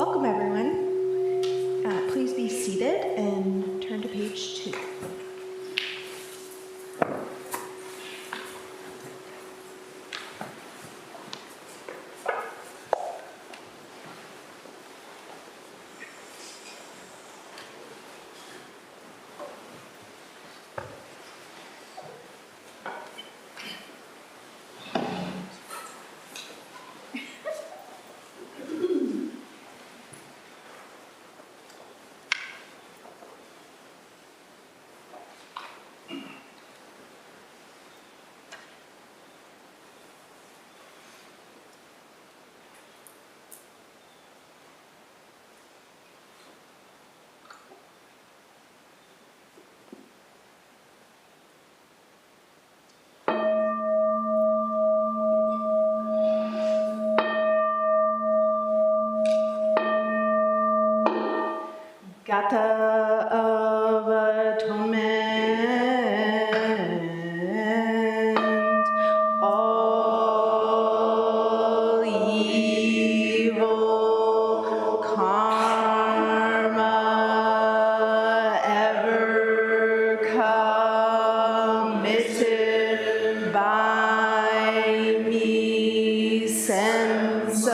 Welcome, everyone. Please be seated and turn to page 2. Gata of atonement, all evil karma ever committed by me since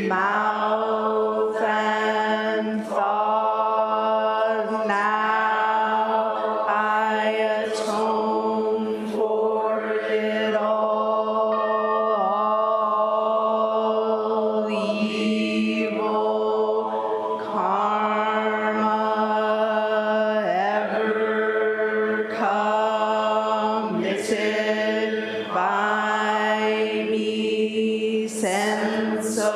mouth and thought. Now I atone for it all. Evil karma ever committed by me since old,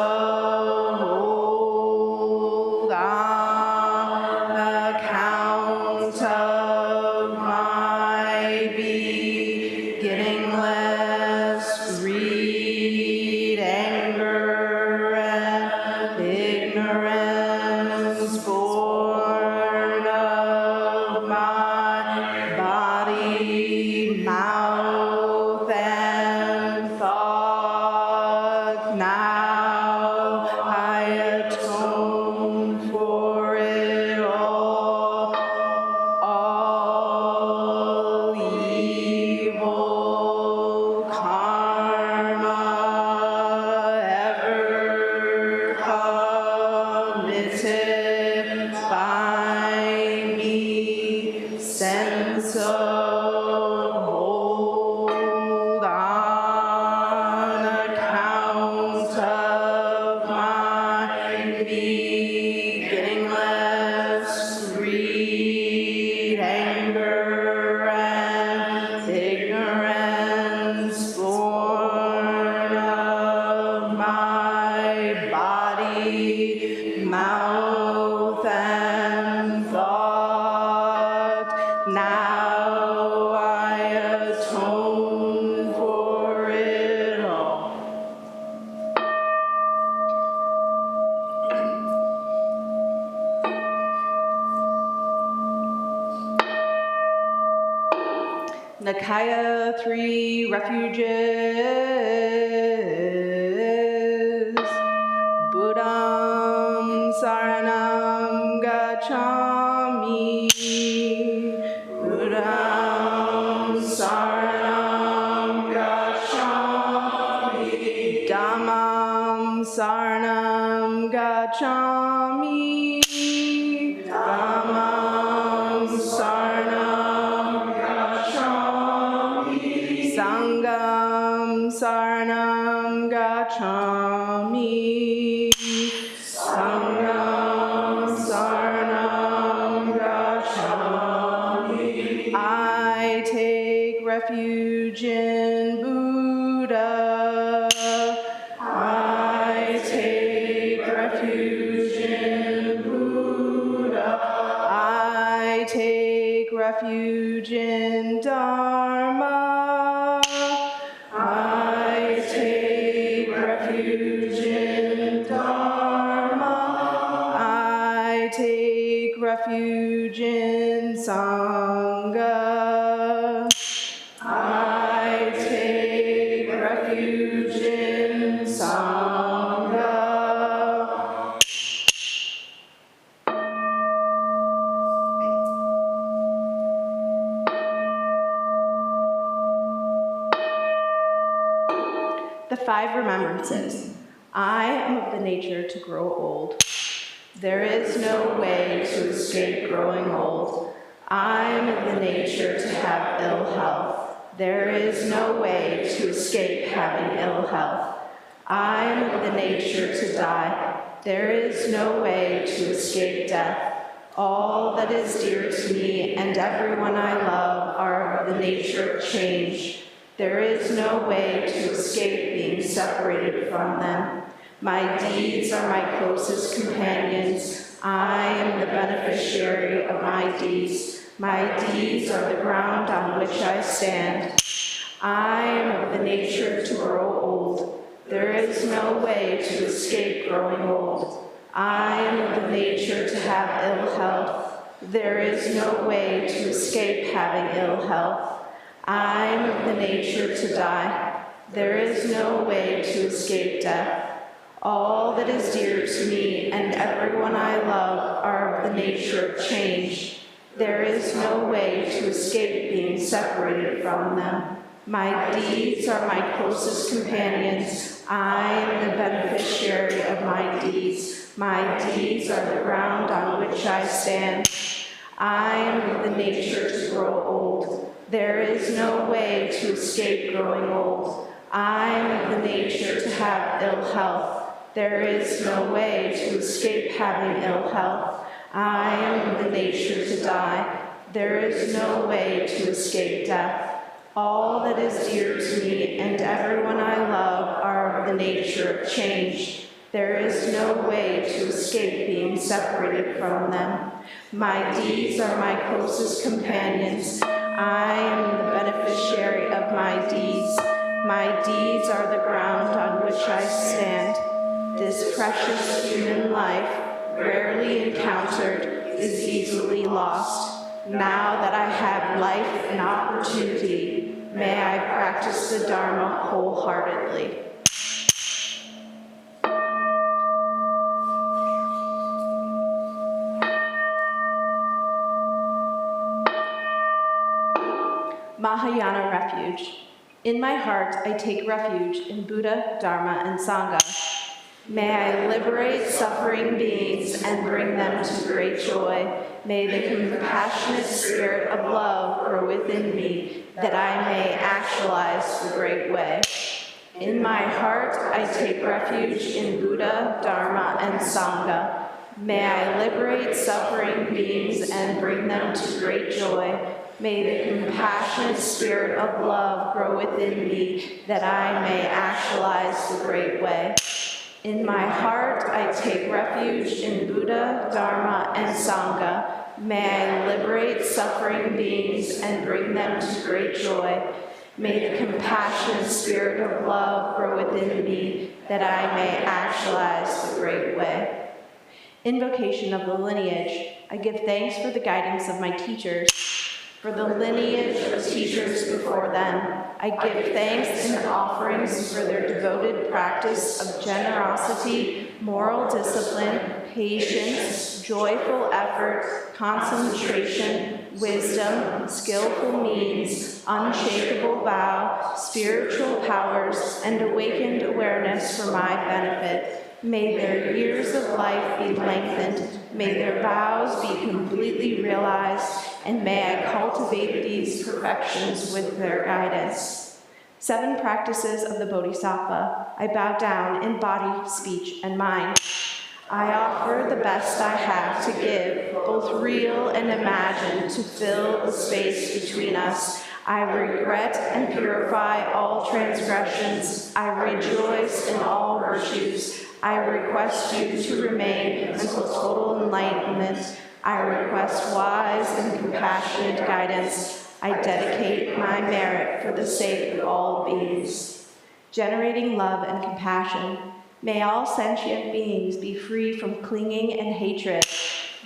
on account of my beginningless greed, anger, and ignorance, born of my body, mouth, and thought. Now I atone for it all evil karma ever committed by me since old, on account of my beginningless greed, anger, and ignorance, born of my body, mouth, and thought. Now I atone for it all. Nikaya 3 Refuges. Buddham Saranam Gacchami. Buddham Saranam Gacchami. Dhammam Saranam Gacchami. Dhammam Saranam Gacchami. Sangham Saranam Gacchami. Sangham Saranam Gacchami. I take refuge in Buddha. I take refuge in Buddha. I take refuge in Dharma. I take refuge in Dharma. I take refuge in Sangha. I take refuge in Sangha. The 5 remembrances. I am of the nature to grow old. There is no way to escape growing old. I am of the nature to have ill health. There is no way to escape having ill health. I am of the nature to die. There is no way to escape death. All that is dear to me and everyone I love are of the nature of change. There is no way to escape being separated from them. My deeds are my closest companions. I am the beneficiary of my deeds. My deeds are the ground on which I stand. I am of the nature to grow old. There is no way to escape growing old. I am of the nature to have ill health. There is no way to escape having ill health. I am of the nature to die. There is no way to escape death. All that is dear to me and everyone I love are of the nature of change. There is no way to escape being separated from them. My deeds are my closest companions. I am the beneficiary of my deeds. My deeds are the ground on which I stand. I am of the nature to grow old. There is no way to escape growing old. I am of the nature to have ill health. There is no way to escape having ill health. I am of the nature to die. There is no way to escape death. All that is dear to me and everyone I love are of the nature of change. There is no way to escape being separated from them. My deeds are my closest companions. I am the beneficiary of my deeds. My deeds are the ground on which I stand. This precious human life, rarely encountered, is easily lost. Now that I have life and opportunity, may I practice the Dharma wholeheartedly. Mahayana Refuge. In my heart, I take refuge in Buddha, Dharma, and Sangha. May I liberate suffering beings and bring them to great joy. May the compassionate spirit of love grow within me, that I may actualize the great way. In my heart, I take refuge in Buddha, Dharma, and Sangha. May I liberate suffering beings and bring them to great joy. May the compassionate spirit of love grow within me, that I may actualize the great way. In my heart, I take refuge in Buddha, Dharma, and Sangha. May I liberate suffering beings and bring them to great joy. May the compassionate spirit of love grow within me, that I may actualize the great way. Invocation of the lineage. I give thanks for the guidance of my teachers, for the lineage of teachers before them. I give thanks in offerings for their devoted practice of generosity, moral discipline, patience, joyful effort, concentration, wisdom, skillful means, unshakable vow, spiritual powers, and awakened awareness for my benefit. May their years of life be lengthened, may their vows be completely realized, and may I cultivate these perfections with their guidance. 7 practices of the Bodhisattva. I bow down in body, speech, and mind. I offer the best I have to give, both real and imagined, to fill the space between us. I regret and purify all transgressions. I rejoice in all virtues. I request you to remain until total enlightenment. I request wise and compassionate guidance. I dedicate my merit for the sake of all beings. Generating love and compassion, may all sentient beings be free from clinging and hatred,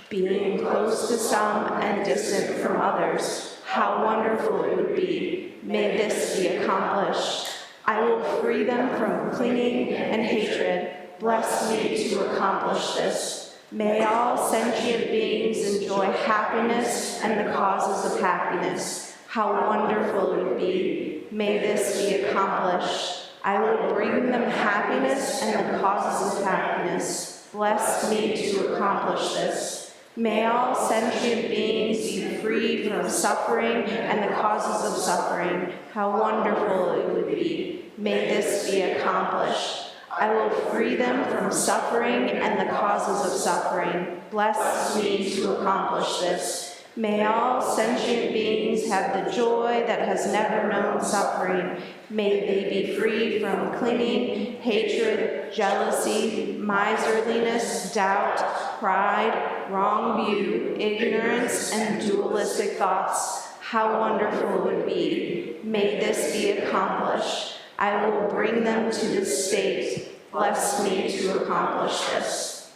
being close to some and distant from others. How wonderful it would be. May this be accomplished. I will free them from clinging and hatred. Bless me to accomplish this. May all sentient beings enjoy happiness and the causes of happiness. How wonderful it would be. May this be accomplished. I will bring them happiness and the causes of happiness. Bless me to accomplish this. May all sentient beings be free from suffering and the causes of suffering. How wonderful it would be. May this be accomplished. I will free them from suffering and the causes of suffering. Bless me to accomplish this. May all sentient beings have the joy that has never known suffering. May they be free from clinging, hatred, jealousy, miserliness, doubt, pride, wrong view, ignorance, and dualistic thoughts. How wonderful it would be. May this be accomplished. I will bring them to this state. Bless me to accomplish this.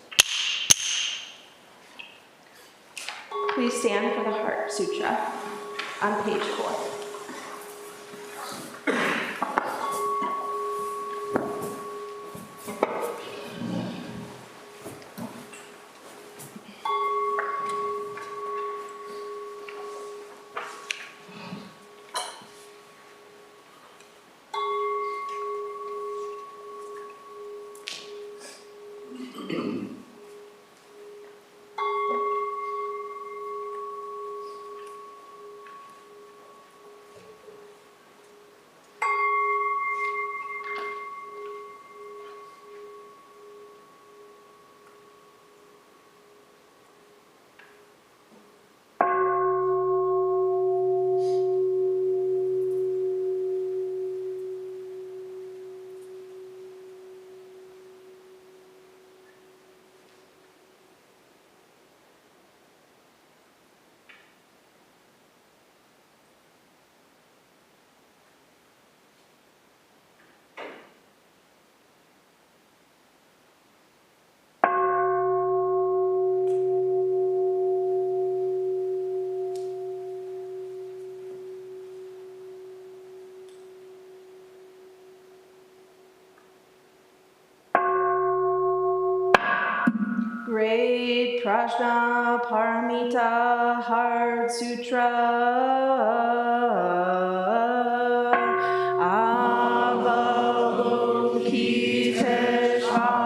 Please stand for the Heart Sutra on page 4. Great Prajna Paramita Heart Sutra.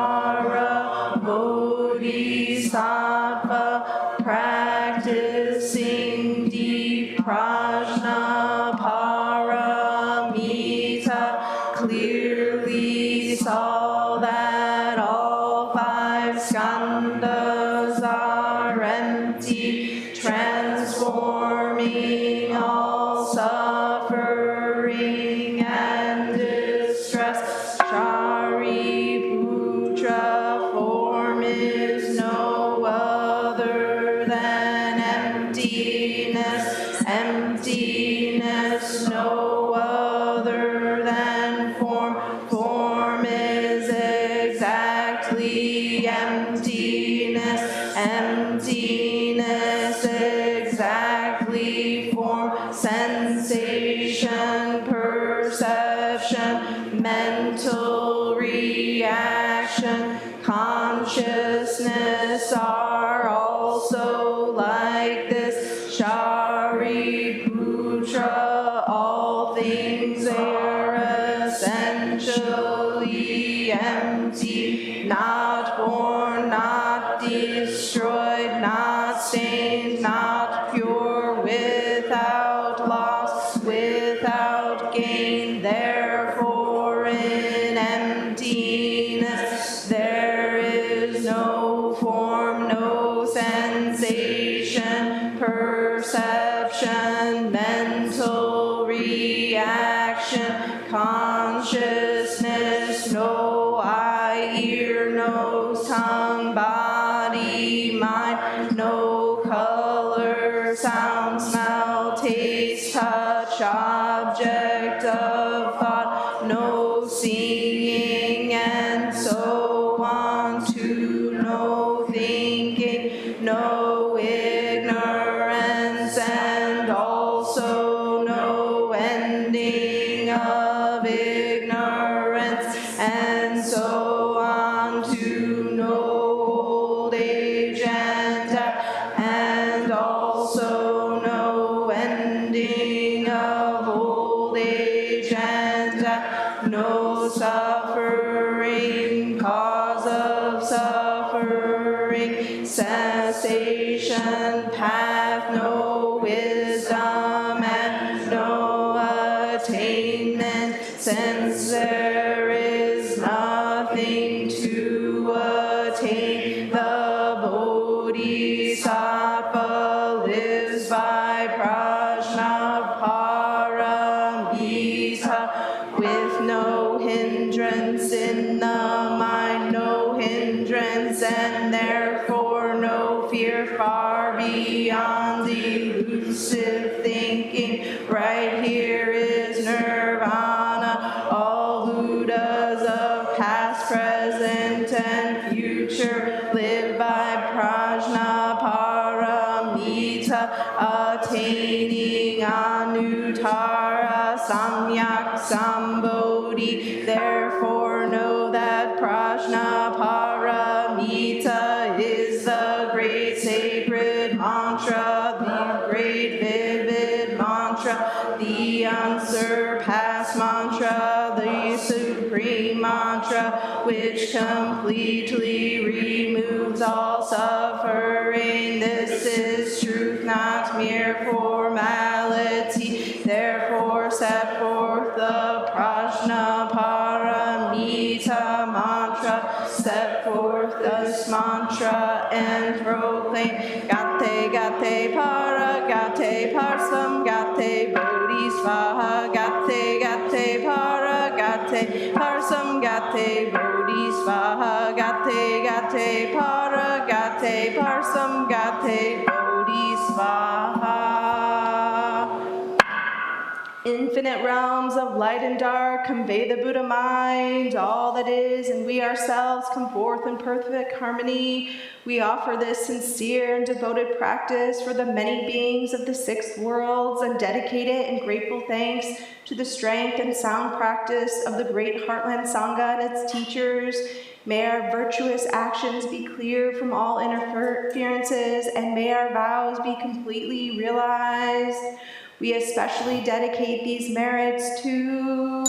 Avalokiteshvara Bodhisattva practicing deep Prajna Paramita clearly saw that all 5 skandhas are empty, transforming all suffering and distress. Shariputra, form is no other than emptiness. Emptiness, no other than form. Form is exactly emptiness. Emptiness, exactly form. Sensation, perception, mental reaction, consciousness are also like this. Shariputra, all things are essentially empty, not born, not destroyed, not stained, not pure, without loss, without gain. Therefore, in emptiness, there is no form, no sensation, perception, mental reaction, consciousness, no eye, ear, nose, tongue, body, mind, no hear, sound, smell, taste, touch, object of thought, no seeing, and so on, to no thinking, no ignorance, and also no ending of ignorance, and so on, to no old age and death, and also no ending of old age and death, no suffering, cause of suffering, cessation, path, no wisdom, and no attainment, since there is nothing to attain. The Bodhisattva lives by prajnaparamita, with no hindrance in the mind, no hindrance, and therefore no fear, far beyond elusive thinking. Right here is nirvana. All Buddhas of past, present, and future live by prajnaparamita, attaining anuttara samyak sambodhi. Therefore know that prajnaparamita is the great sacred mantra, the great vivid mantra, the unsurpassed mantra, the supreme mantra, which completely removes all suffering. This is truth, not mere formality. Therefore set forth the prajnaparamita mantra, set forth this mantra and proclaim gate gate para gate parsam gate bodhisvaha gate gate para gate parsam gate bodhisvaha gate gate para gate parsam gate bodhisvaha. Infinite realms of light and dark convey the Buddha mind. All that is and we ourselves come forth in perfect harmony. We offer this sincere and devoted practice for the many beings of the six worlds and dedicate it in grateful thanks to the strength and sound practice of the great Heartland Sangha and its teachers. May our virtuous actions be clear from all interferences, and may our vows be completely realized. We especially dedicate these merits to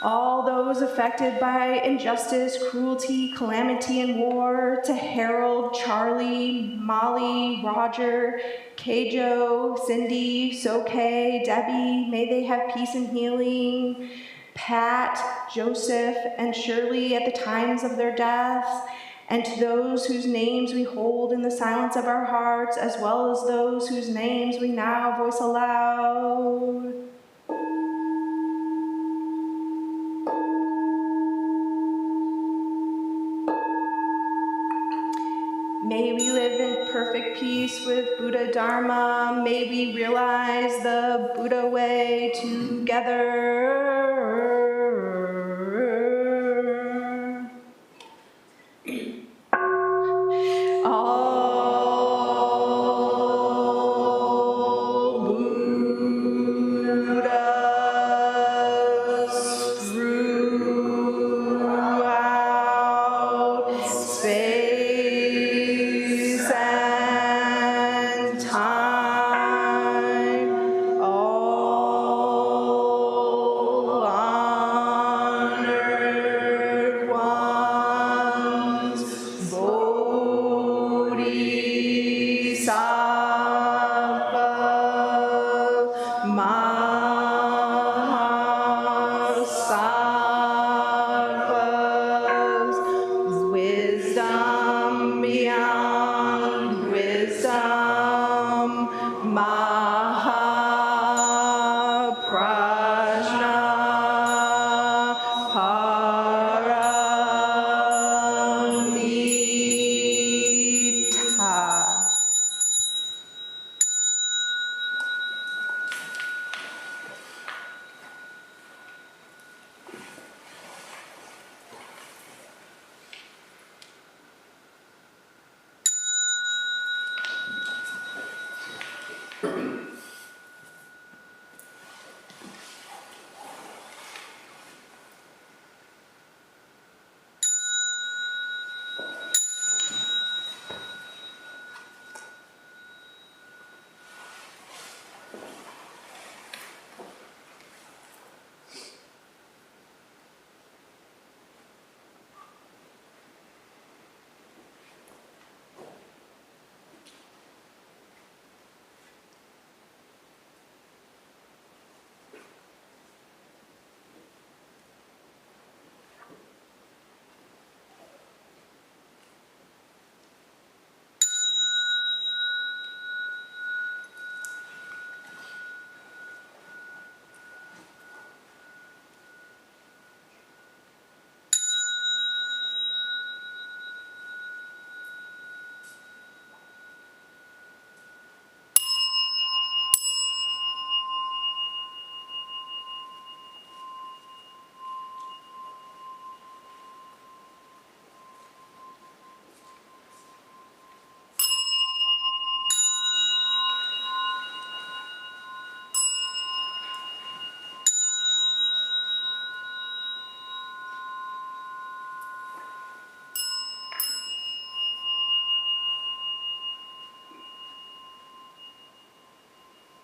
all those affected by injustice, cruelty, calamity, and war, to Harold, Charlie, Molly, Roger, Keijo, Cindy, Soke, Debbie. May they have peace and healing. Pat, Joseph, and Shirley at the times of their deaths, and to those whose names we hold in the silence of our hearts, as well as those whose names we now voice aloud. May we live in perfect peace with Buddha Dharma. May we realize the Buddha way together. All Buddhas throughout space and time, all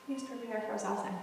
Please prepare for zazen.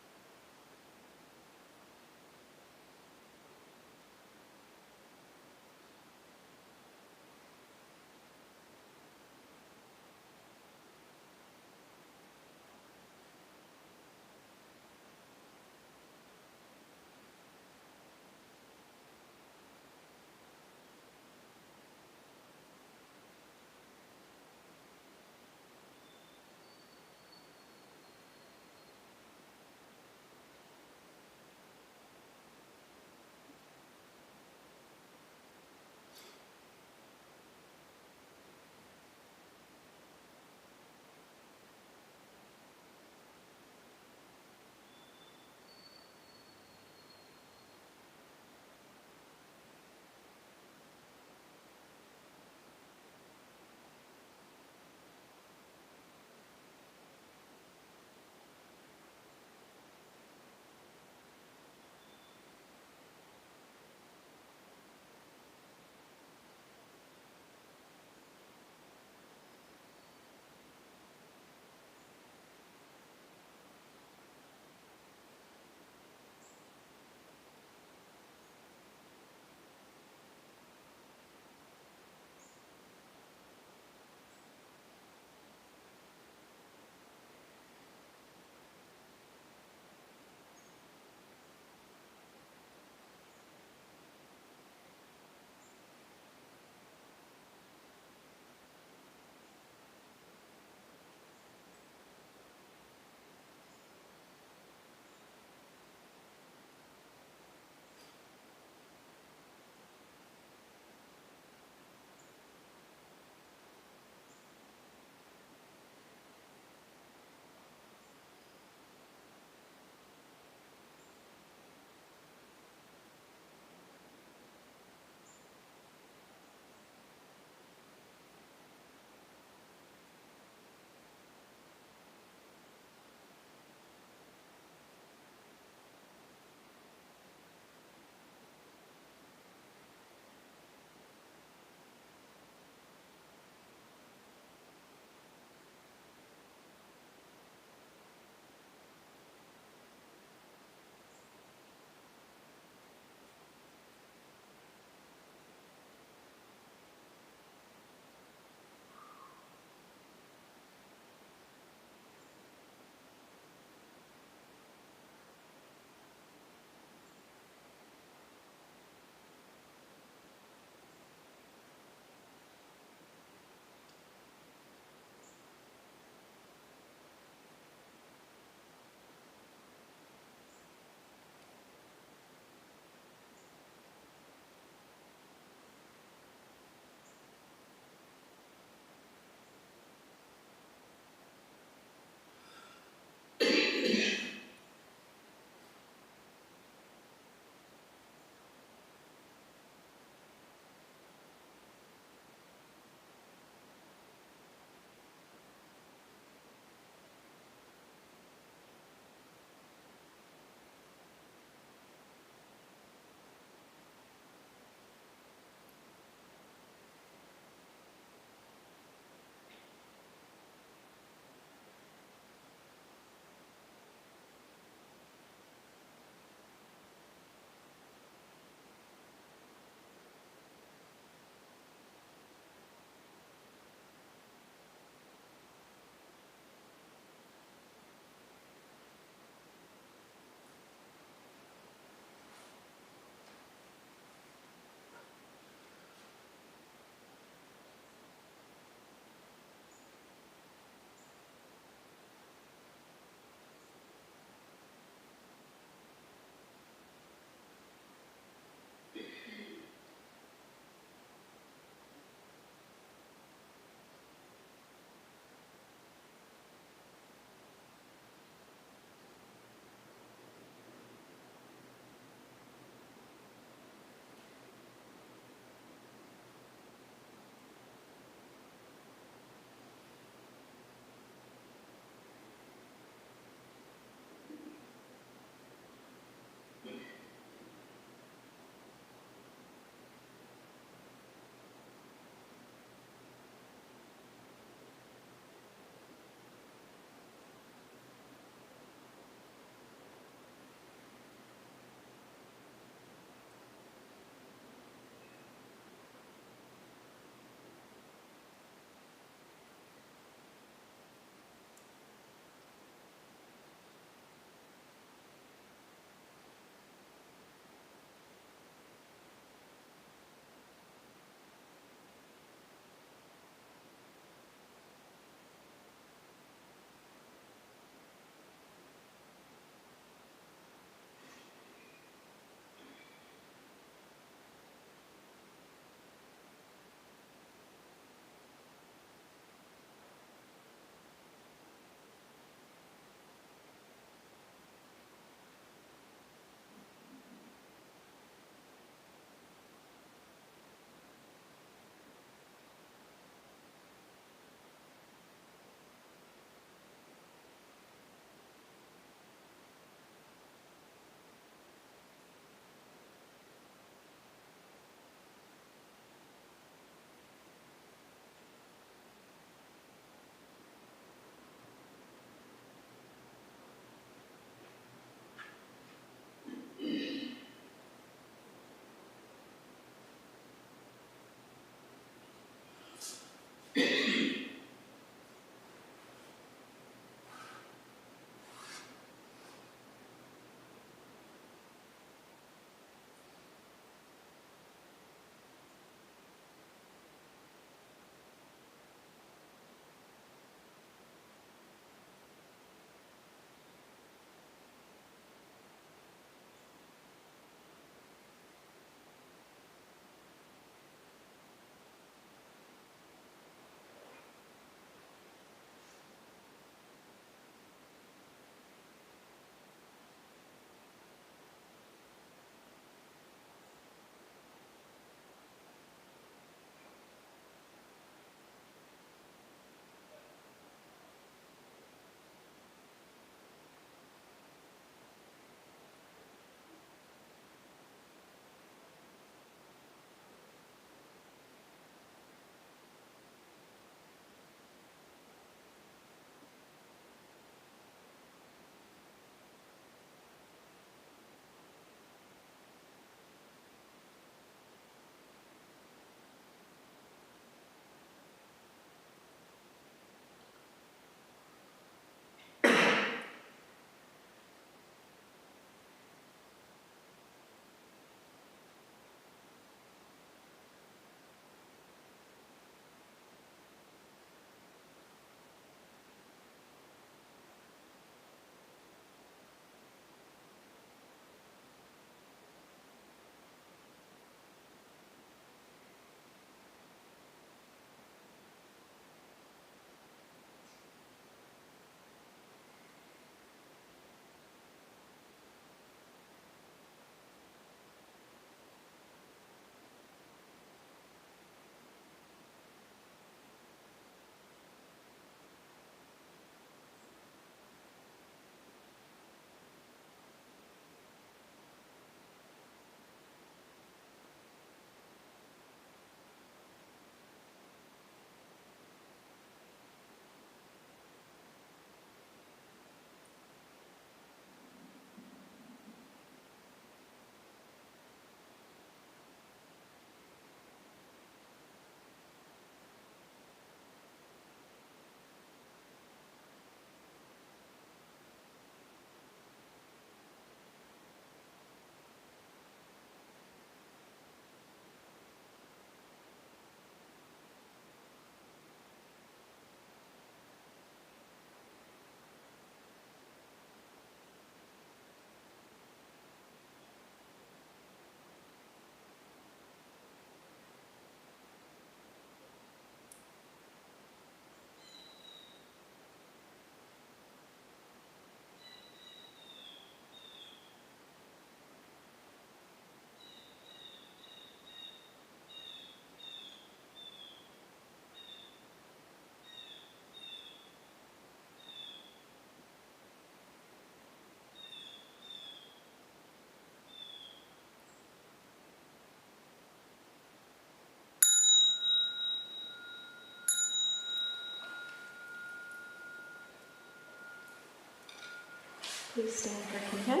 Please stand for Kinkan.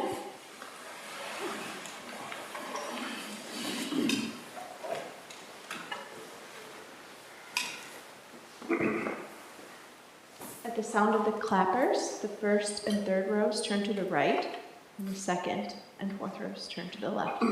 At the sound of the clappers, the first and third rows turn to the right, and the second and fourth rows turn to the left.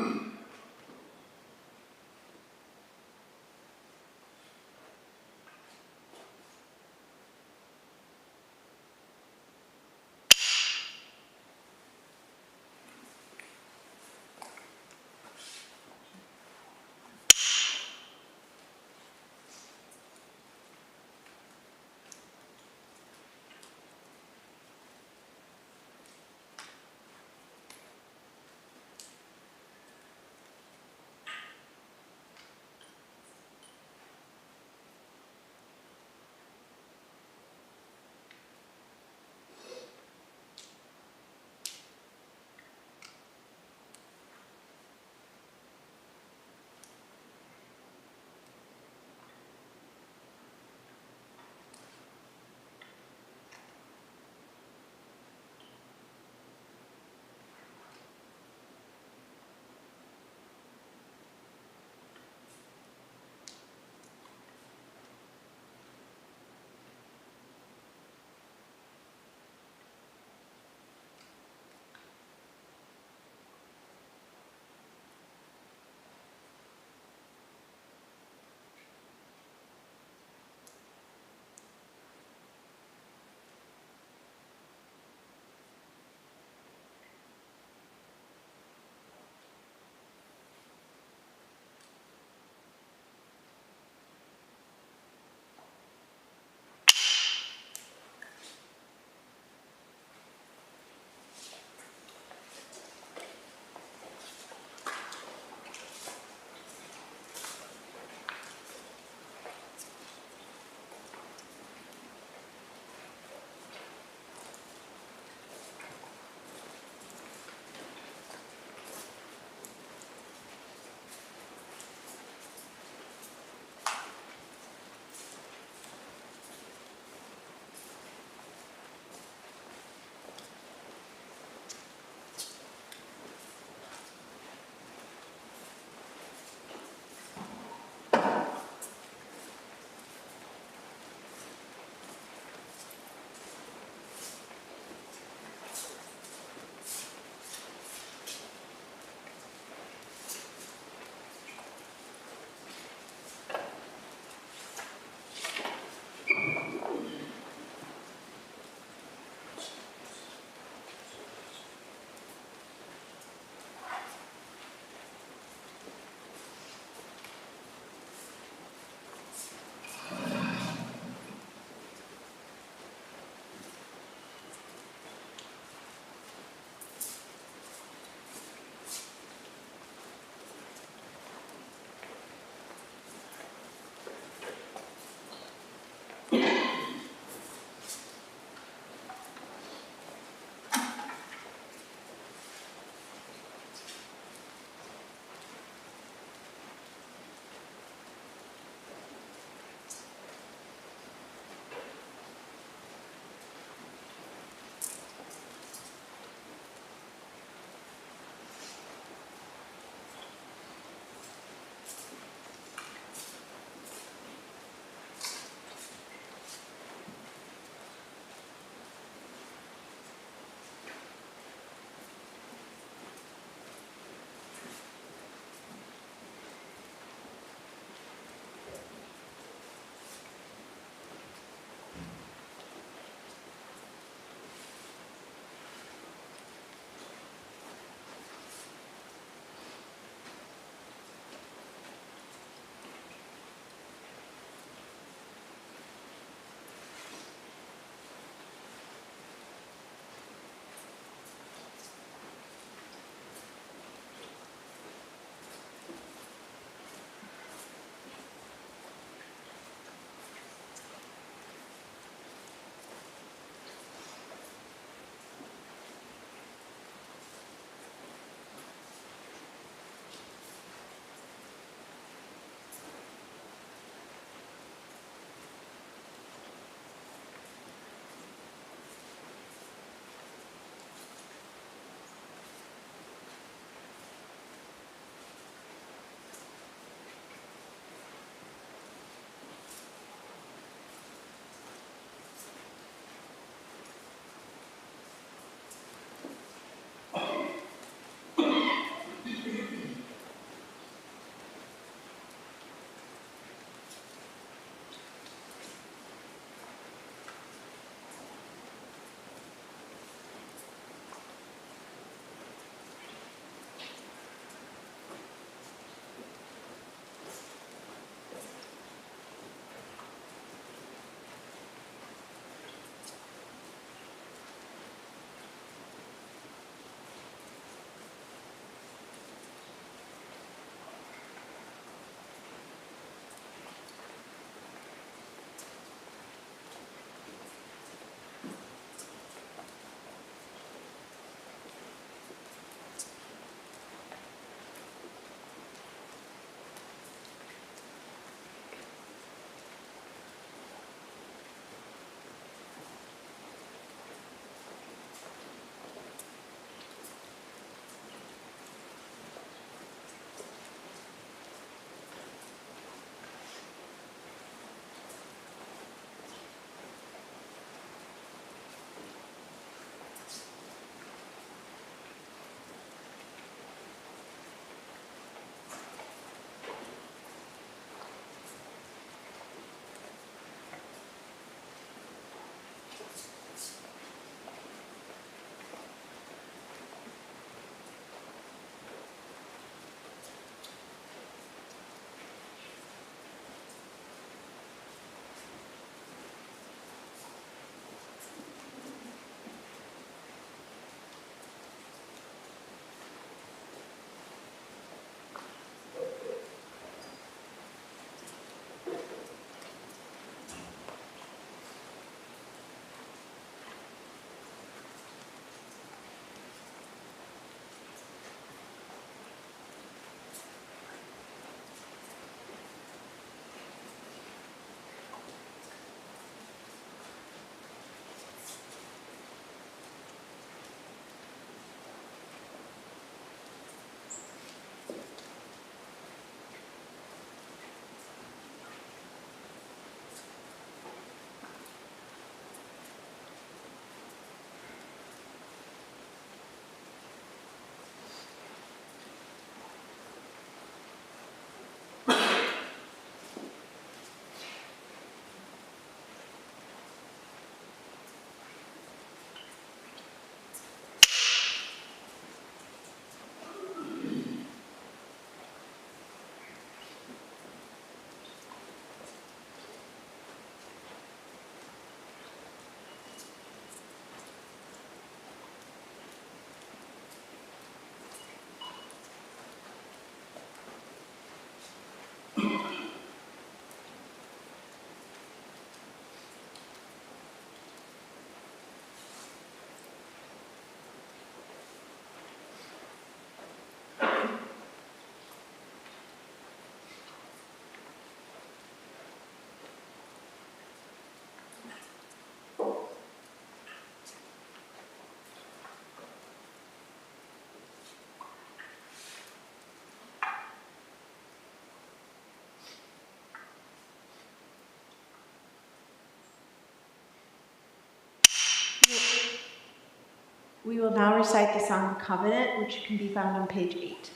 We will now recite the Song of Covenant, which can be found on page 8.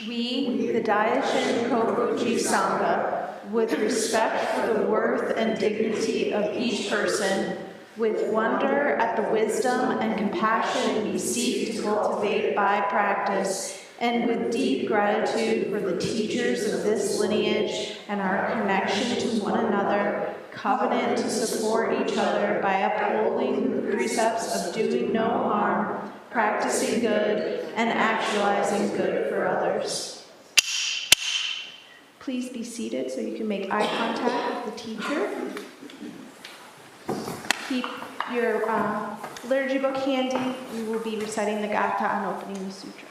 We, the Daishin Kokuji Sangha, with respect for the worth and dignity of each person, with wonder at the wisdom and compassion we seek to cultivate by practice, and with deep gratitude for the teachers of this lineage and our connection to one another, covenant to support each other by upholding the precepts of doing no harm, practicing good, and actualizing good for others. Please be seated so you can make eye contact with the teacher. Keep your liturgy book handy. We will be reciting the Gatha and opening the sutra.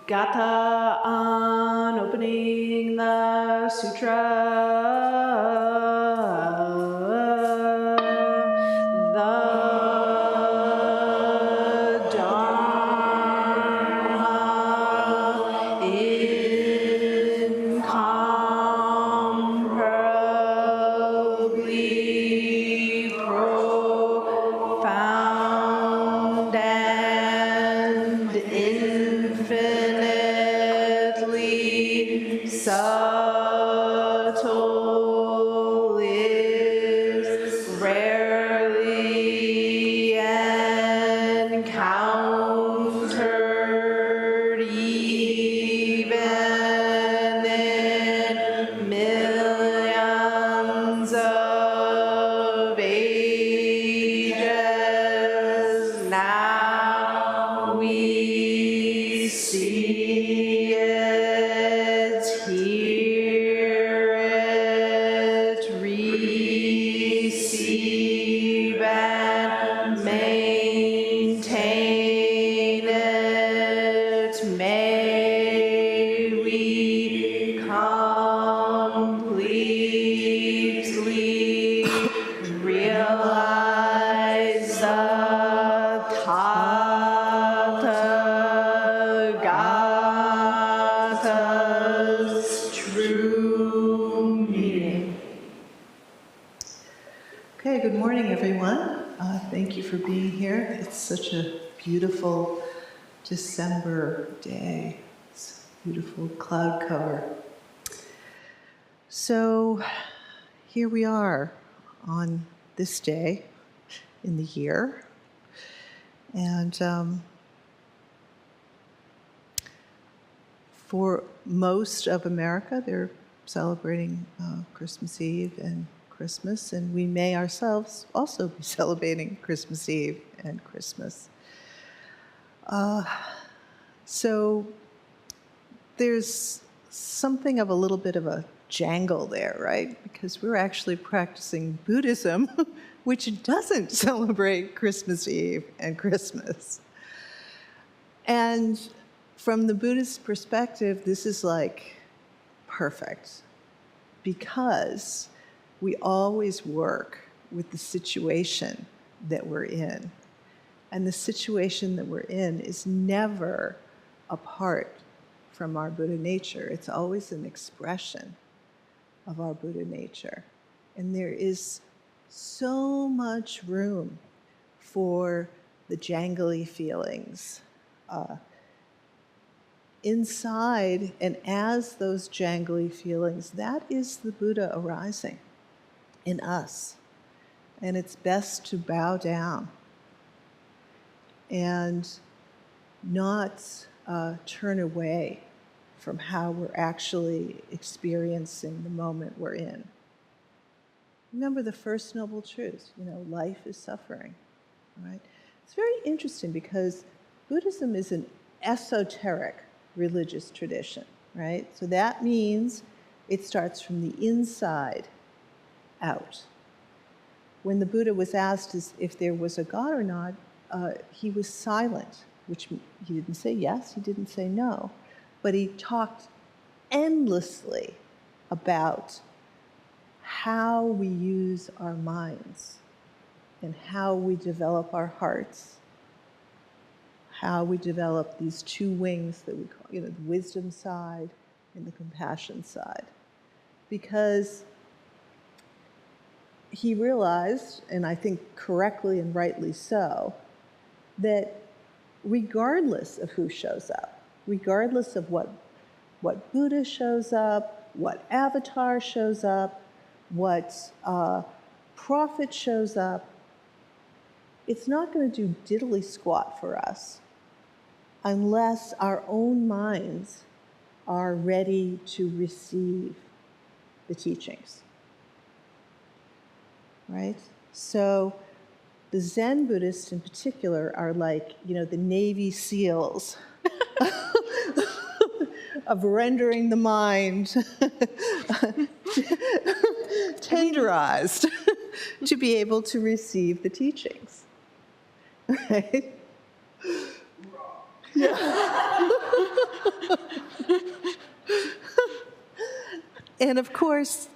Gatha on opening the sutra. The Dharma incomparably profound and infinitely subtle is rarely encountered even in millions of ages. Now we see it, hear it, receive and maintain it. May we completely realize the Tathagata's true meaning. Okay, good morning, everyone. Thank you for being here. It's such a beautiful December day. It's a beautiful cloud cover. So here we are on this day in the year. And for most of America, they're celebrating Christmas Eve and Christmas, and we may ourselves also be celebrating Christmas Eve and Christmas. So there's something of a little bit of a jangle there, right? Because we're actually practicing Buddhism, which doesn't celebrate Christmas Eve and Christmas. And from the Buddhist perspective, this is like perfect, because we always work with the situation that we're in. And the situation that we're in is never apart from our Buddha nature. It's always an expression of our Buddha nature. And there is so much room for the jangly feelings inside, and as those jangly feelings, that is the Buddha arising. in us. And it's best to bow down and not turn away from how we're actually experiencing the moment we're in. Remember the first noble truth, life is suffering, right? It's very interesting because Buddhism is an esoteric religious tradition, right? So that means it starts from the inside out. When the Buddha was asked if there was a God or not, he was silent, which he didn't say yes, he didn't say no, but he talked endlessly about how we use our minds and how we develop our hearts, how we develop these two wings that we call, the wisdom side and the compassion side. Because he realized, and I think correctly and rightly so, that regardless of who shows up, regardless of what Buddha shows up, what avatar shows up, what prophet shows up, it's not going to do diddly squat for us unless our own minds are ready to receive the teachings. Right? So the Zen Buddhists in particular are like, the Navy SEALs of rendering the mind tenderized to be able to receive the teachings. Right? Yeah. And of course,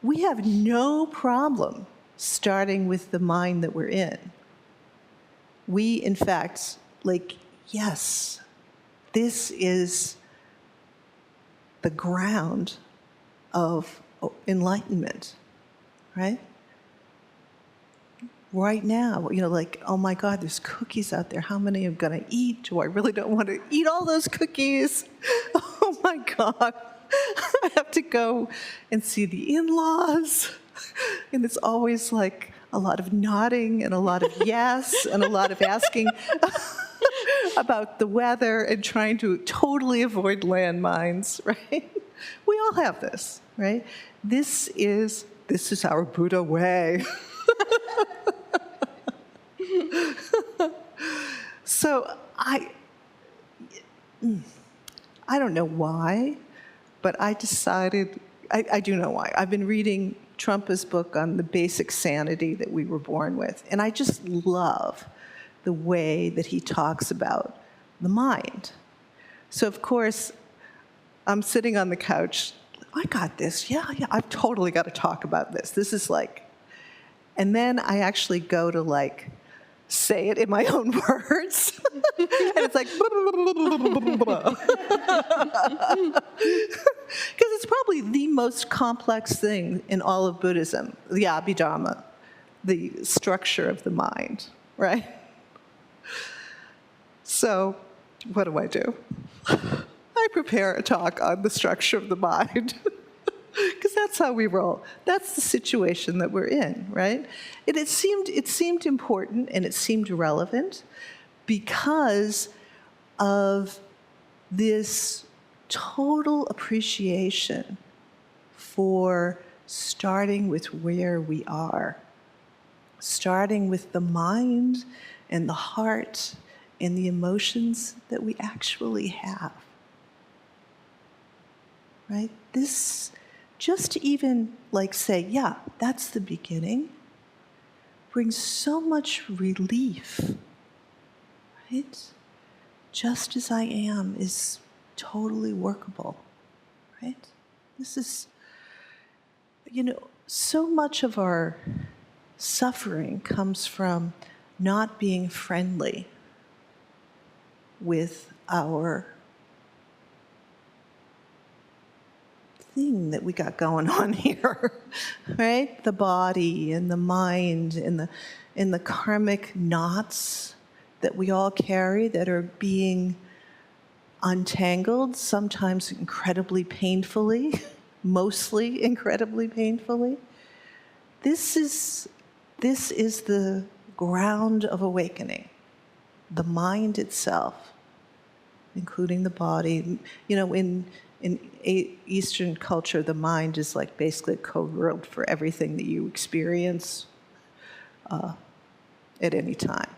we have no problem starting with the mind that we're in. We, in fact, yes, this is the ground of enlightenment, right? Right now, oh my God, there's cookies out there. How many am I going to eat? I really don't want to eat all those cookies. Oh my God. I have to go and see the in-laws. And it's always like a lot of nodding and a lot of yes and a lot of asking about the weather and trying to totally avoid landmines, right? We all have this, right? This is our Buddha way. So I don't know why, but I decided, I do know why. I've been reading Trumpa's book on the basic sanity that we were born with, and I just love the way that he talks about the mind. So of course, I'm sitting on the couch, I got this, yeah, I've totally got to talk about this. This is and then I actually go to say it in my own words. And it's because it's probably the most complex thing in all of Buddhism, the Abhidharma, the structure of the mind, right? So what do? I prepare a talk on the structure of the mind. Because that's how we roll. That's the situation that we're in, right? And it seemed important and it seemed relevant because of this total appreciation for starting with where we are, starting with the mind and the heart and the emotions that we actually have, right? This, just to even say, yeah, that's the beginning, brings so much relief, right? Just as I am is totally workable, right? This is, so much of our suffering comes from not being friendly with our thing that we got going on here, right? The body and the mind and the karmic knots that we all carry that are being untangled, sometimes incredibly painfully, mostly incredibly painfully. This is the ground of awakening, the mind itself, including the body. You know, in Eastern culture, the mind is like basically a code word for everything that you experience at any time.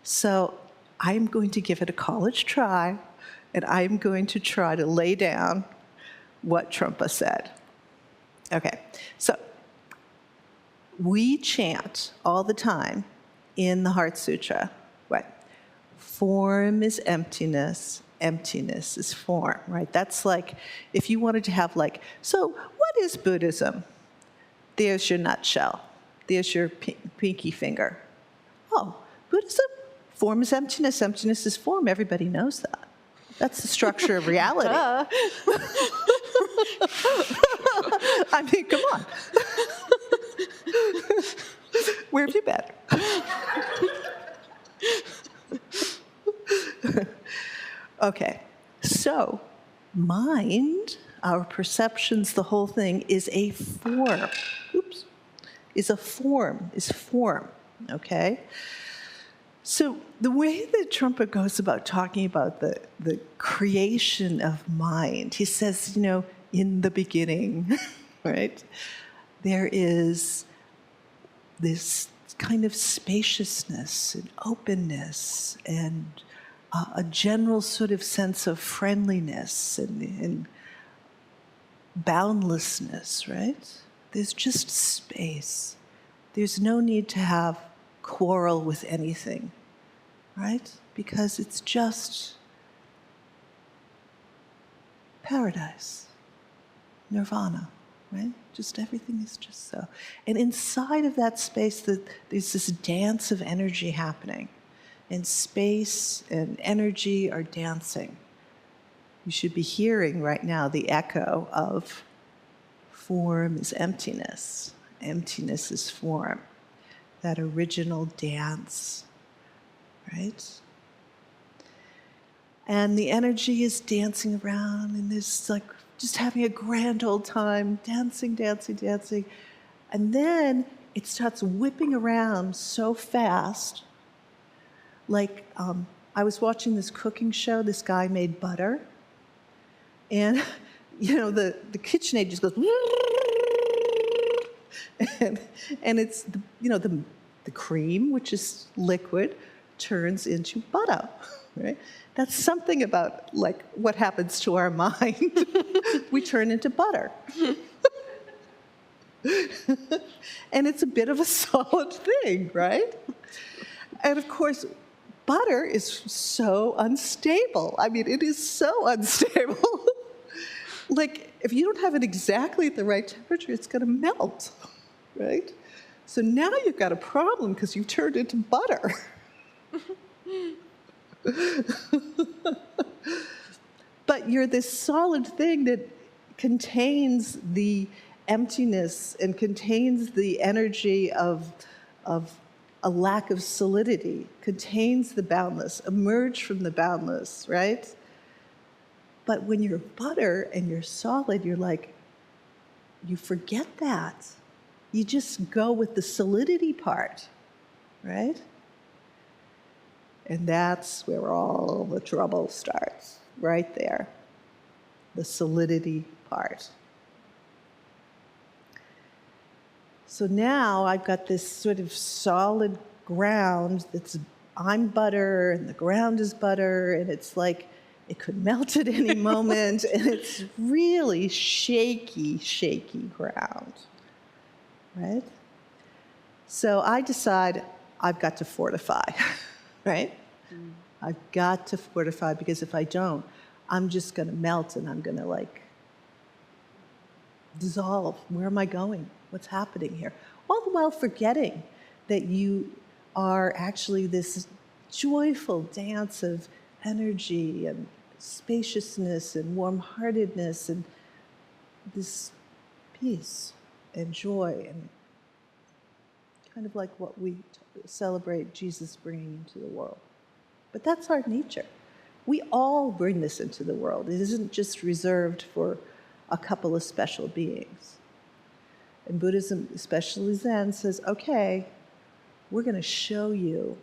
So I'm going to give it a college try, and I'm going to try to lay down what Trungpa said. Okay, so we chant all the time in the Heart Sutra, what? Form is emptiness, emptiness is form, right? That's like, if you wanted to have like, so what is Buddhism? There's your nutshell. There's your pinky finger. Oh, Buddhism? Form is emptiness, emptiness is form. Everybody knows that. That's the structure of reality. I mean, come on. Where have you been? Okay, so mind, our perceptions, the whole thing is a form. Oops. Is a form, is form, okay? So the way that Trungpa goes about talking about the creation of mind, he says, you know, in the beginning, right, there is this kind of spaciousness and openness and a general sort of sense of friendliness and boundlessness, right? There's just space. There's no need to have quarrel with anything, right? Because it's just paradise, nirvana, right? Just everything is just so. And inside of that space, there's this dance of energy happening. And space and energy are dancing. You should be hearing right now the echo of form is emptiness. Emptiness is form. That original dance, right? And the energy is dancing around, and there's like just having a grand old time, dancing, dancing, dancing. And then it starts whipping around so fast. Like, I was watching this cooking show, this guy made butter. And, you know, the KitchenAid just goes, and it's, you know, the cream, which is liquid, turns into butter, right? That's something about, like, what happens to our mind. We turn into butter. And it's a bit of a solid thing, right? And of course, butter is so unstable. I mean, it is so unstable. Like, if you don't have it exactly at the right temperature, it's going to melt, right? So now you've got a problem because you've turned into butter. But you're this solid thing that contains the emptiness and contains the energy of a lack of solidity, contains the boundless, emerge from the boundless, right? But when you're butter and you're solid, you're like, you forget that. You just go with the solidity part, right? And that's where all the trouble starts, right there, the solidity part. So now I've got this sort of solid ground that's, I'm butter and the ground is butter, and it's like it could melt at any moment, and it's really shaky, shaky ground, right? So I decide I've got to fortify, right? I've got to fortify, because if I don't, I'm just going to melt and I'm going to like dissolve. Where am I going? What's happening here? All the while forgetting that you are actually this joyful dance of energy and spaciousness and warm-heartedness and this peace and joy, and kind of like what we celebrate Jesus bringing into the world. But that's our nature. We all bring this into the world. It isn't just reserved for a couple of special beings. And Buddhism, especially Zen, says, okay, we're going to show you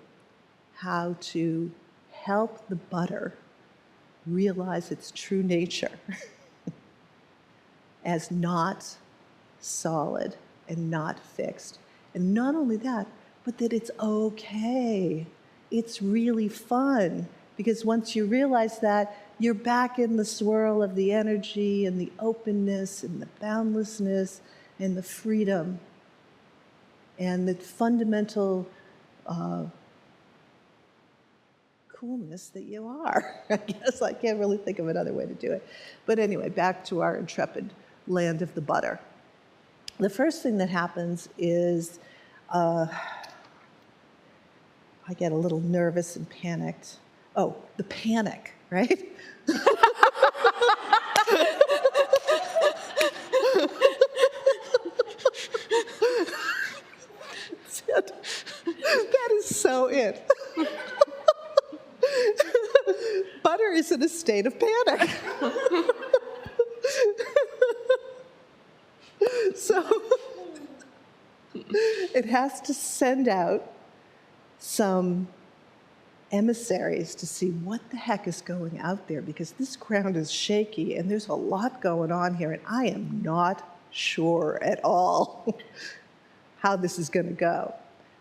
how to help the butter realize its true nature as not solid and not fixed. And not only that, but that it's okay. It's really fun. Because once you realize that, you're back in the swirl of the energy and the openness and the boundlessness and the freedom and the fundamental coolness that you are. I guess I can't really think of another way to do it. But anyway, back to our intrepid land of the butter. The first thing that happens is I get a little nervous and panicked. Oh, the panic, right? That is so it. Butter is in a state of panic. So it has to send out some emissaries to see what the heck is going out there, because this ground is shaky and there's a lot going on here, and I am not sure at all how this is going to go.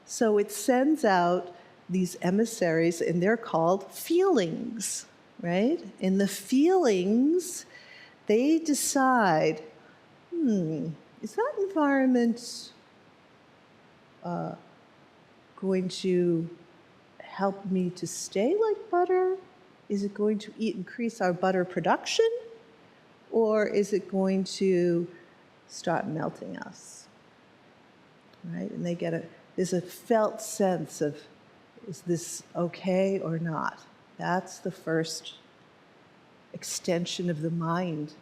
So it sends out these emissaries, and they're called feelings, right? And the feelings, they decide, is that environment going to help me to stay like butter? Is it going to increase our butter production? Or is it going to start melting us? Right? And they get there's a felt sense of, is this okay or not? That's the first extension of the mind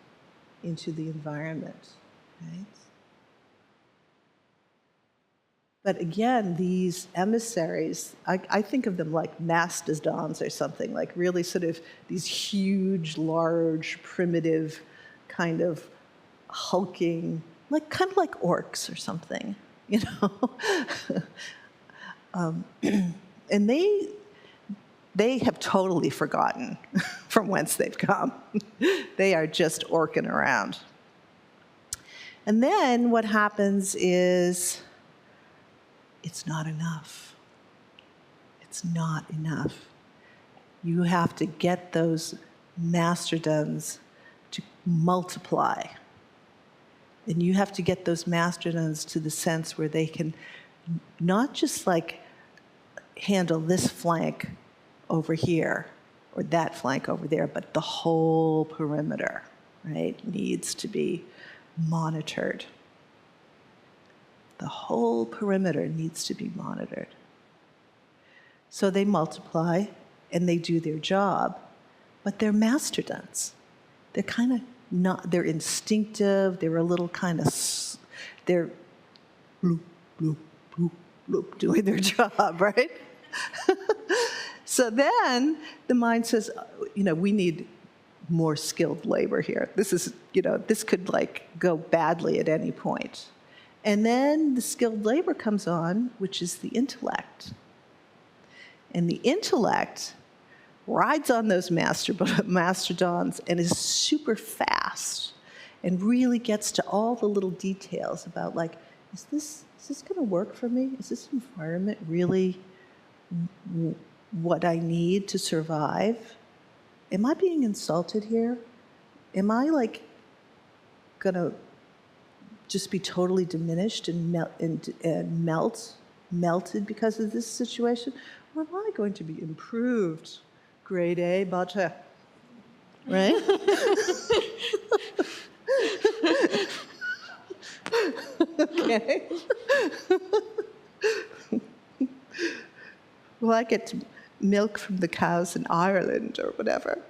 into the environment, right? But again, these emissaries, I think of them like mastodons or something, like really sort of these huge, large, primitive, kind of hulking, like kind of like orcs or something, you know? And they have totally forgotten from whence they've come. They are just orking around. And then what happens is, it's not enough. It's not enough. You have to get those mastodons to multiply. And you have to get those mastodons to the sense where they can not just like handle this flank over here or that flank over there, but the whole perimeter, right, needs to be monitored. The whole perimeter needs to be monitored. So they multiply and they do their job, but they're mastodons. They're kind of not, they're instinctive, they're a little kind of, they're bloop, bloop, bloop, bloop, doing their job, right? So then the mind says, we need more skilled labor here. This is, this could like go badly at any point. And then the skilled labor comes on, which is the intellect. And the intellect rides on those mastodons and is super fast and really gets to all the little details about like, is this going to work for me? Is this environment really what I need to survive? Am I being insulted here? Am I like going to just be totally diminished and melted because of this situation? Or am I going to be improved? Grade A butter, right? Okay. Well, I get to milk from the cows in Ireland or whatever,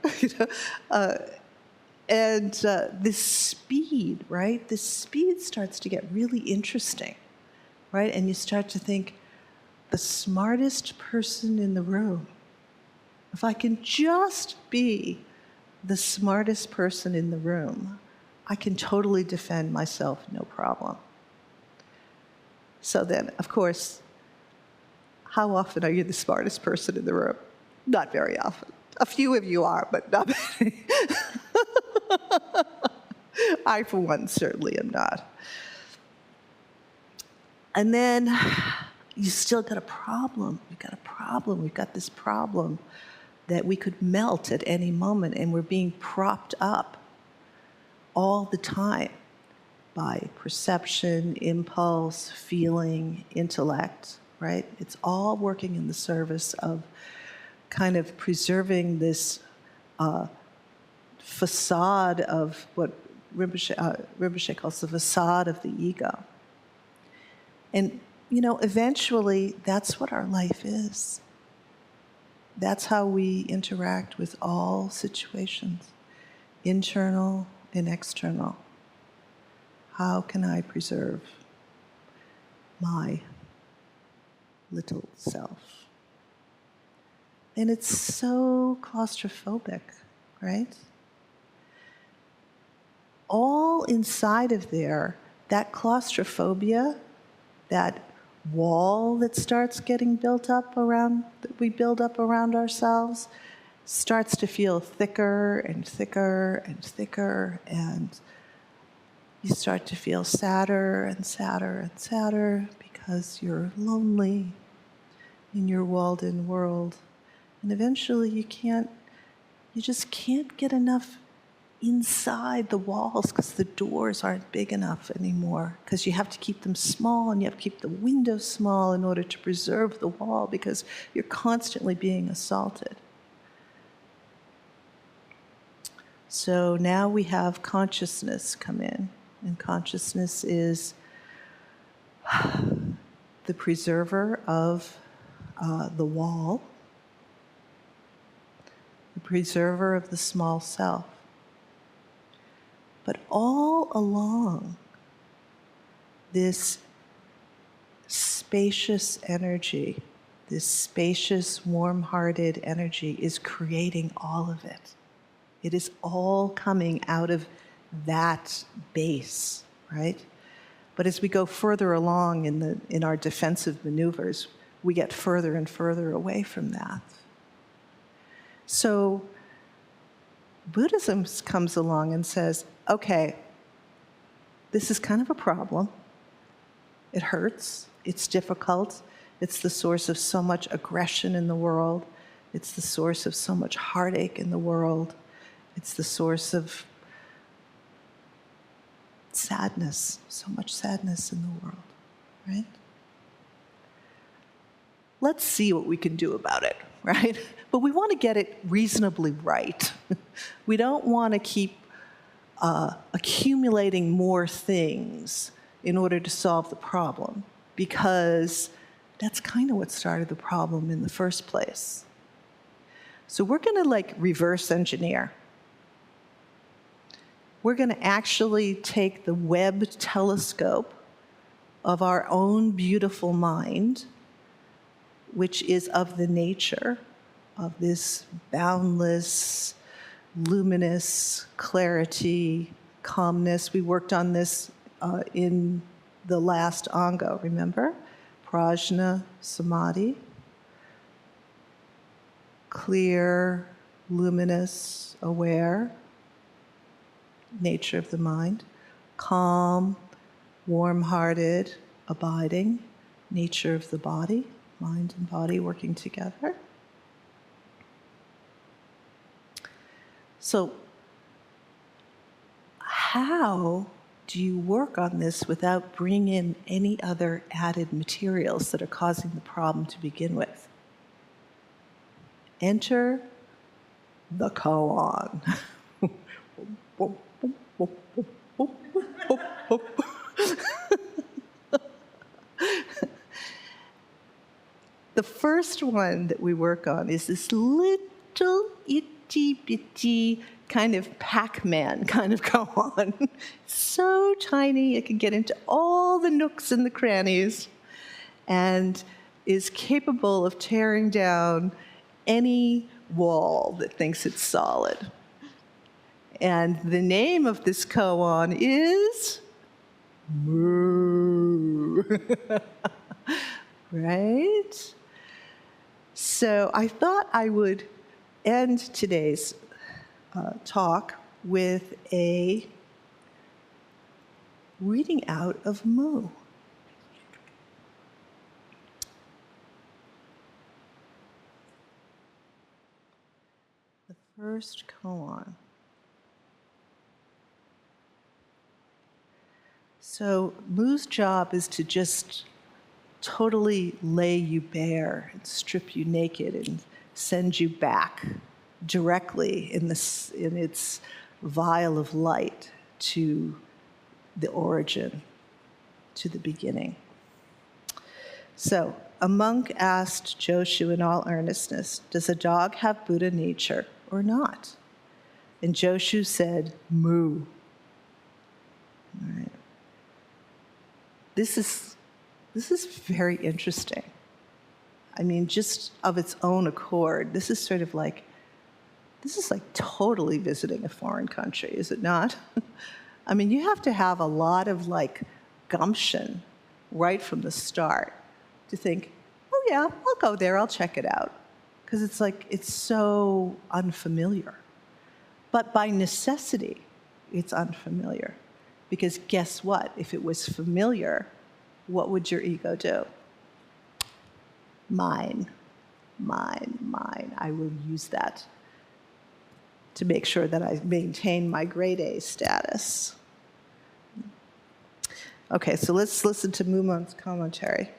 And this speed, right? This speed starts to get really interesting, right? And you start to think, the smartest person in the room, if I can just be the smartest person in the room, I can totally defend myself, no problem. So then, of course, how often are you the smartest person in the room? Not very often. A few of you are, but not many. I, for one, certainly am not. And then you still got a problem. We've got a problem. We've got this problem that we could melt at any moment, and we're being propped up all the time by perception, impulse, feeling, intellect, right? It's all working in the service of kind of preserving this facade of what Rinpoche calls the facade of the ego. And, eventually, that's what our life is. That's how we interact with all situations, internal and external. How can I preserve my little self? And it's so claustrophobic, right? All inside of there, that claustrophobia, that wall that starts getting built up around, that we build up around ourselves, starts to feel thicker and thicker and thicker, and you start to feel sadder and sadder and sadder because you're lonely in your walled-in world. And eventually you just can't get enough inside the walls because the doors aren't big enough anymore, because you have to keep them small and you have to keep the windows small in order to preserve the wall because you're constantly being assaulted. So now we have consciousness come in, and consciousness is the preserver of the wall, the preserver of the small self. But all along, this spacious energy, this spacious, warm-hearted energy is creating all of it. It is all coming out of that base, right? But as we go further along in our defensive maneuvers, we get further and further away from that. So Buddhism comes along and says, okay, this is kind of a problem. It hurts. It's difficult. It's the source of so much aggression in the world. It's the source of so much heartache in the world. It's the source of sadness, so much sadness in the world, right? Let's see what we can do about it, right? But we want to get it reasonably right. We don't want to keep accumulating more things in order to solve the problem, because that's kind of what started the problem in the first place. So we're going to reverse engineer. We're going to actually take the Webb telescope of our own beautiful mind, which is of the nature of this boundless, luminous clarity, calmness. We worked on this in the last Ango, remember? Prajna Samadhi. Clear, luminous, aware, nature of the mind. Calm, warm-hearted, abiding, nature of the body, mind and body working together. So how do you work on this without bringing in any other added materials that are causing the problem to begin with? Enter the koan. The first one that we work on is this little itty bitty kind of Pac-Man kind of koan. So tiny, it can get into all the nooks and the crannies, and is capable of tearing down any wall that thinks it's solid. And the name of this koan is Moo. moo. Right? So I thought I would end today's talk with a reading out of moo. The first koan. So moo's job is to just totally lay you bare and strip you naked and send you back directly in its vial of light to the origin, to the beginning. So a monk asked Joshu in all earnestness, "Does a dog have Buddha nature or not?" And Joshu said, "Moo." All right. This is very interesting. I mean, just of its own accord, this is like totally visiting a foreign country, is it not? I mean, you have to have a lot of gumption right from the start to think, oh yeah, I'll go there, I'll check it out. Because it's so unfamiliar. But by necessity, it's unfamiliar. Because guess what? If it was familiar, what would your ego do? Mine, mine, mine. I will use that to make sure that I maintain my grade A status. Okay, so let's listen to Mumon's commentary.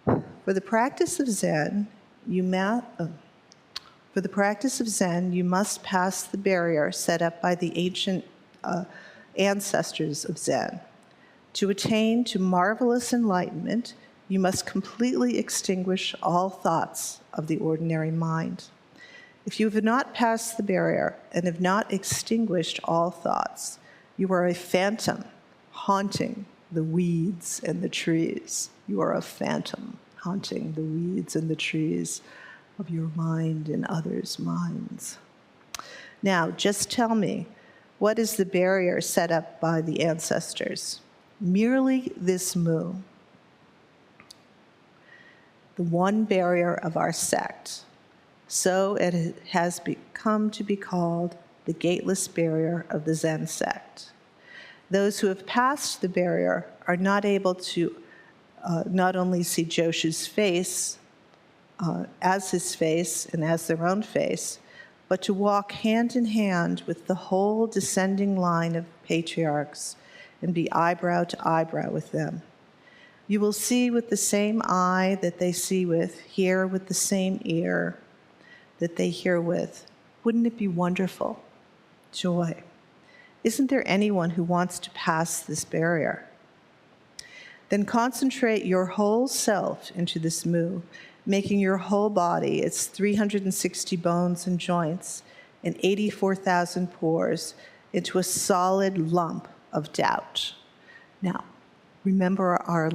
For the practice of Zen, you must pass the barrier set up by the ancient ancestors of Zen. To attain to marvelous enlightenment, you must completely extinguish all thoughts of the ordinary mind. If you have not passed the barrier and have not extinguished all thoughts, you are a phantom haunting the weeds and the trees. You are a phantom haunting the weeds and the trees of your mind and others' minds. Now, just tell me, what is the barrier set up by the ancestors? Merely this moo, the one barrier of our sect. So it has become to be called the gateless barrier of the Zen sect. Those who have passed the barrier are not able to not only see Joshu's face as his face and as their own face, but to walk hand in hand with the whole descending line of patriarchs and be eyebrow to eyebrow with them. You will see with the same eye that they see with, hear with the same ear that they hear with. Wouldn't it be wonderful? Joy. Isn't there anyone who wants to pass this barrier? Then concentrate your whole self into this moo, making your whole body, its 360 bones and joints, and 84,000 pores, into a solid lump of doubt. Now, remember our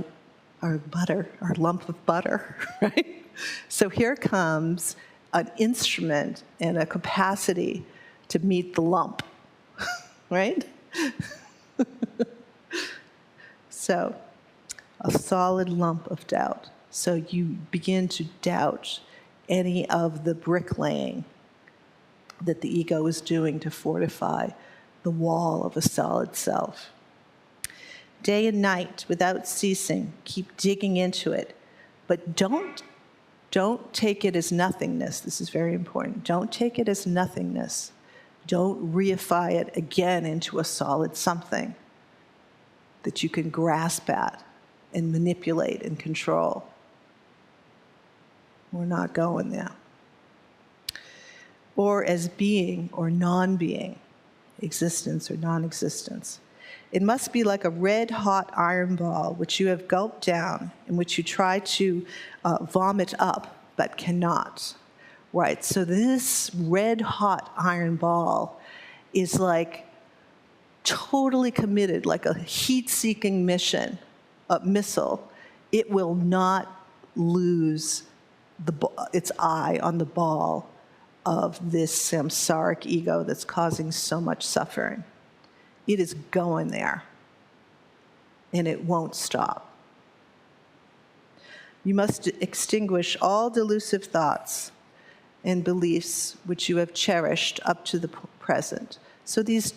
butter, our lump of butter, right? So here comes an instrument and a capacity to meet the lump, right? So, a solid lump of doubt. So you begin to doubt any of the bricklaying that the ego is doing to fortify the wall of a solid self. Day and night, without ceasing, keep digging into it. But don't take it as nothingness. This is very important. Don't take it as nothingness. Don't reify it again into a solid something that you can grasp at and manipulate and control. We're not going there. Or as being or non-being, existence or non-existence. It must be like a red-hot iron ball which you have gulped down and which you try to vomit up but cannot. Right, so this red-hot iron ball is like totally committed, like a heat-seeking missile. It will not lose its eye on the ball of this samsaric ego that's causing so much suffering. It is going there. and it won't stop. You must extinguish all delusive thoughts and beliefs which you have cherished up to the present. So these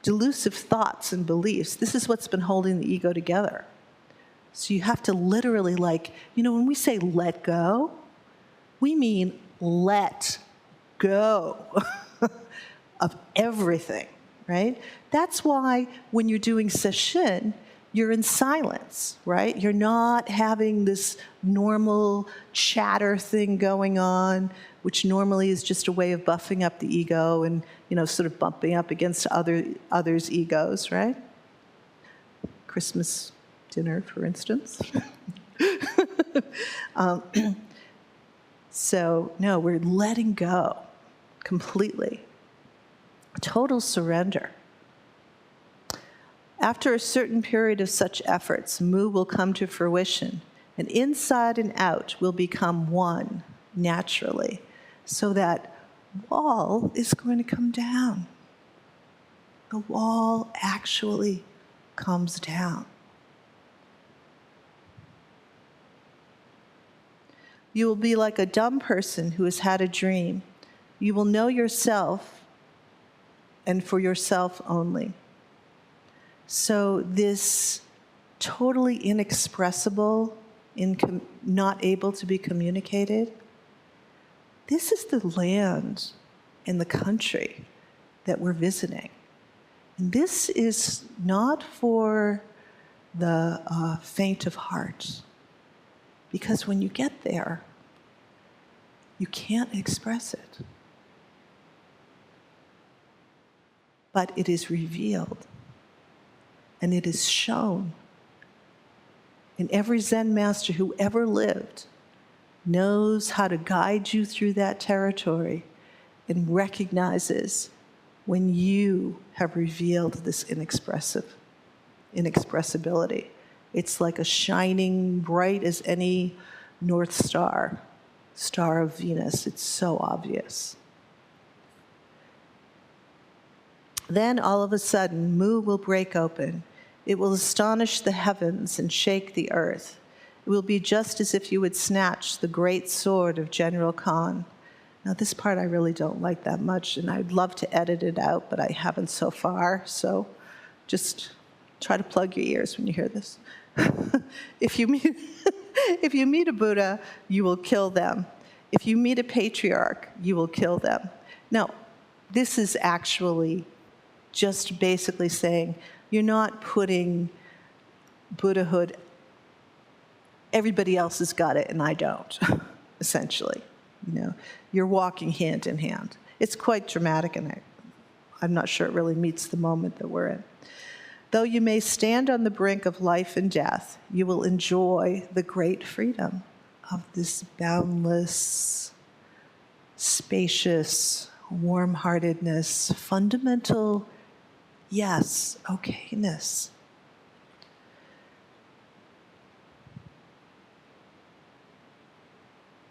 delusive thoughts and beliefs, this is what's been holding the ego together. So you have to literally, when we say let go, we mean let go of everything, right? That's why when you're doing sesshin, you're in silence, right? You're not having this normal chatter thing going on, which normally is just a way of buffing up the ego and, sort of bumping up against others' egos, right? Christmas dinner, for instance. So, no, we're letting go completely. Total surrender. After a certain period of such efforts, Mu will come to fruition, and inside and out will become one naturally, so that wall is going to come down. The wall actually comes down. You will be like a dumb person who has had a dream. You will know yourself, and for yourself only. So this totally inexpressible, not able to be communicated, this is the land and the country that we're visiting. And this is not for the faint of heart, because when you get there, you can't express it. But it is revealed. And it is shown. And every Zen master who ever lived knows how to guide you through that territory and recognizes when you have revealed this inexpressibility. It's like a shining, bright as any North Star, star of Venus. It's so obvious. Then all of a sudden, Mu will break open. It will astonish the heavens and shake the earth. It will be just as if you would snatch the great sword of General Khan. Now, this part I really don't like that much, and I'd love to edit it out, but I haven't so far, so just try to plug your ears when you hear this. If you meet a Buddha, you will kill them. If you meet a patriarch, you will kill them. Now, this is actually just basically saying, you're not putting Buddhahood, everybody else has got it and I don't, essentially. You're walking hand in hand. It's quite dramatic, and I'm not sure it really meets the moment that we're in. Though you may stand on the brink of life and death, you will enjoy the great freedom of this boundless, spacious, warm-heartedness, fundamental, yes, okayness.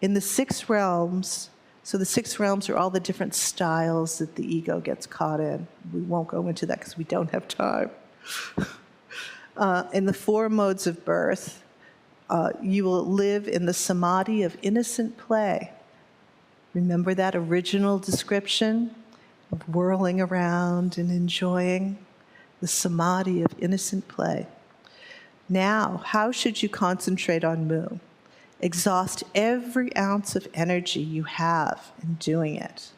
In the 6 realms, so the 6 realms are all the different styles that the ego gets caught in. We won't go into that because we don't have time. In the 4 modes of birth, you will live in the samadhi of innocent play. Remember that original description of whirling around and enjoying the samadhi of innocent play. Now, how should you concentrate on Mu? Exhaust every ounce of energy you have in doing it.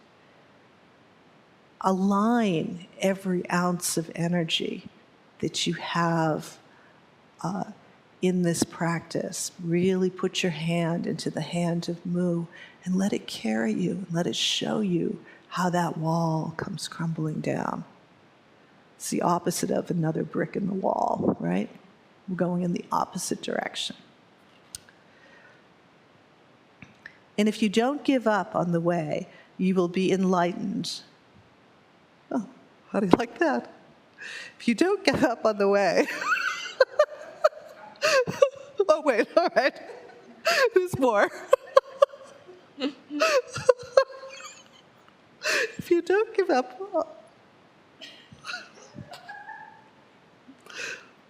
Align every ounce of energy that you have in this practice. Really put your hand into the hand of Mu and let it carry you, and let it show you how that wall comes crumbling down. It's the opposite of another brick in the wall, right? We're going in the opposite direction. And if you don't give up on the way, you will be enlightened. Oh, how do you like that? If you don't give up on the way. Oh, wait, all right. There's more. If you don't give up.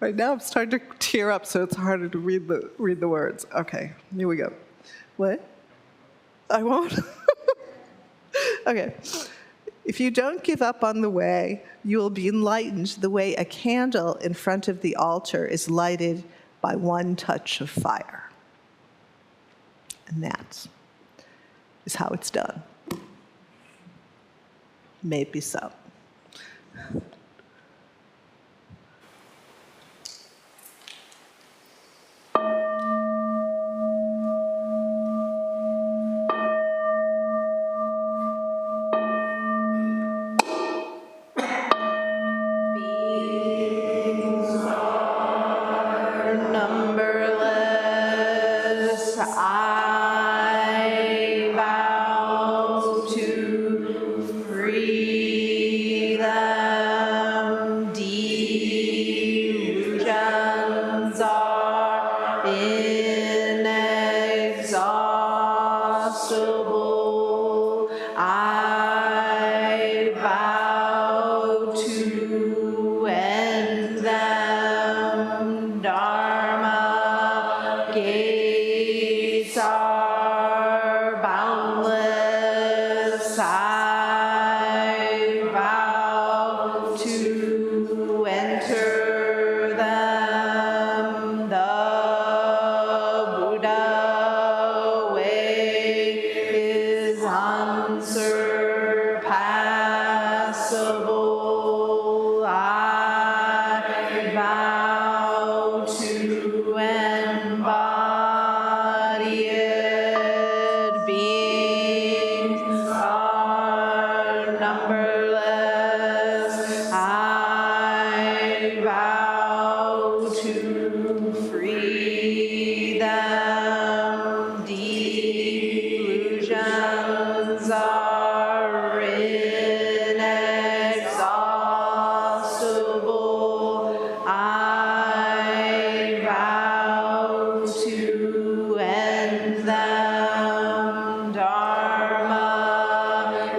Right now I'm starting to tear up, so it's harder to read the words. Okay, here we go. What? I won't? Okay. If you don't give up on the way, you will be enlightened the way a candle in front of the altar is lighted by one touch of fire. And that is how it's done. May it be so. Numberless, I vow to free them. Delusions are inexhaustible. I vow to end them. Dharma gates are boundless. I vow to enter them. The Buddha way is unsurpassable. I vow to embody it. Beings are numberless. I vow to free them. Delusions are inexhaustible. I vow to end them. Dharma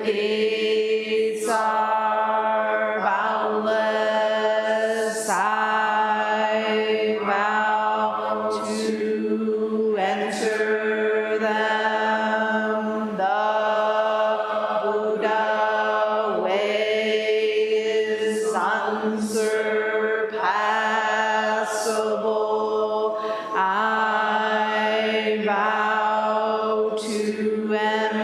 gates are boundless. I vow to enter them. The Buddha way is unsurpassable. I vow to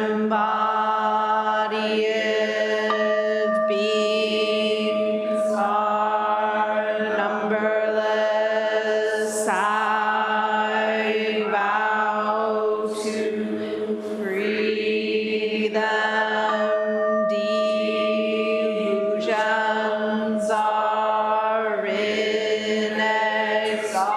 embody it. Beings are numberless. I vow to free them. Delusions are inexhaustible.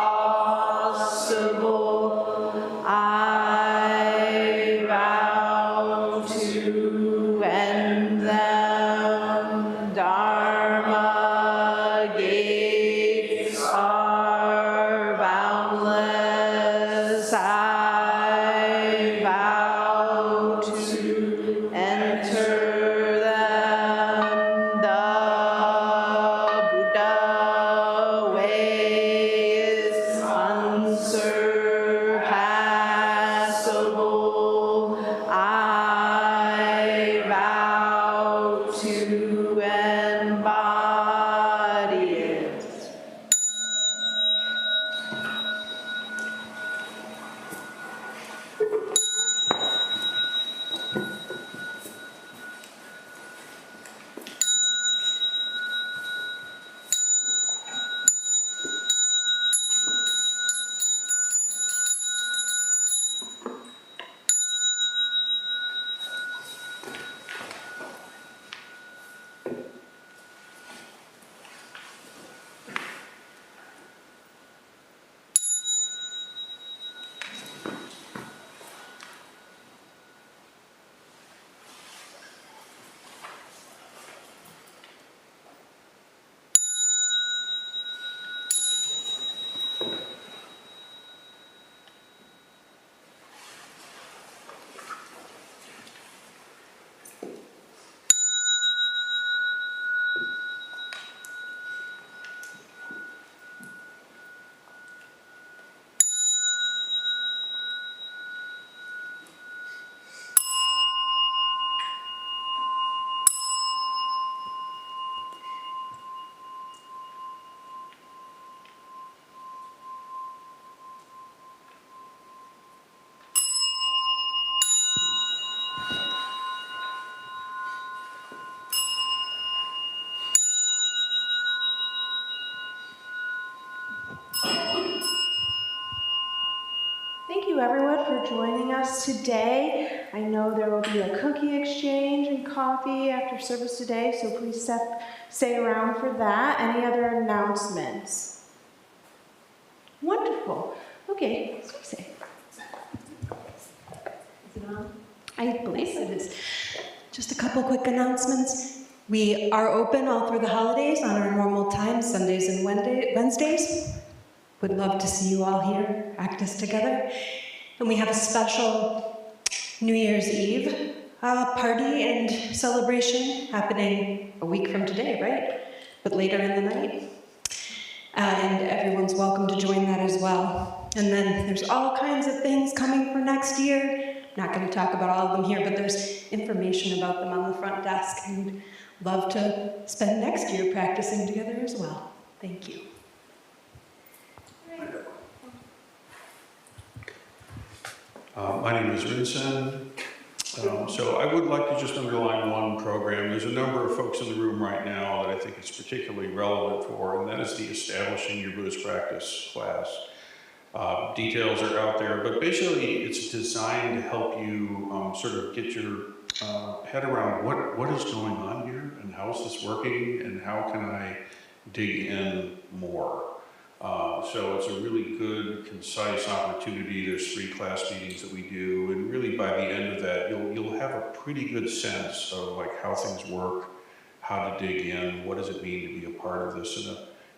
Thank you everyone for joining us today. I know there will be a cookie exchange and coffee after service today, so please stay around for that. Any other announcements? Wonderful. Okay, Susie. Is it on? I believe Yes, so. it is. Just a couple quick announcements. We are open all through the holidays on our normal times, Sundays and Wednesdays. Would love to see you all here, practice together. And we have a special New Year's Eve party and celebration happening a week from today, right? But later in the night. And everyone's welcome to join that as well. And then there's all kinds of things coming for next year. Not going to talk about all of them here, but there's information about them on the front desk, and we'd love to spend next year practicing together as well. Thank you. My name is Vincent. So I would like to just underline one program. There's a number of folks in the room right now that I think it's particularly relevant for, and that is the Establishing Your Buddhist Practice class. Details are out there, but basically it's designed to help you sort of get your head around what is going on here and how is this working and how can I dig in more. So it's a really good, concise opportunity. There's 3 class meetings that we do, and really by the end of that, you'll have a pretty good sense of like how things work, how to dig in, what does it mean to be a part of this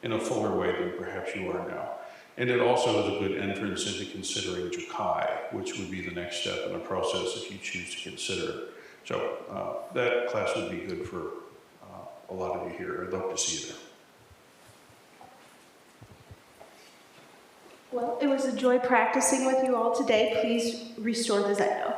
in a fuller way than perhaps you are now. And it also is a good entrance into considering Jukai, which would be the next step in the process if you choose to consider it. So that class would be good for a lot of you here. I'd love to see you there. Well, it was a joy practicing with you all today. Please restore the Zendo.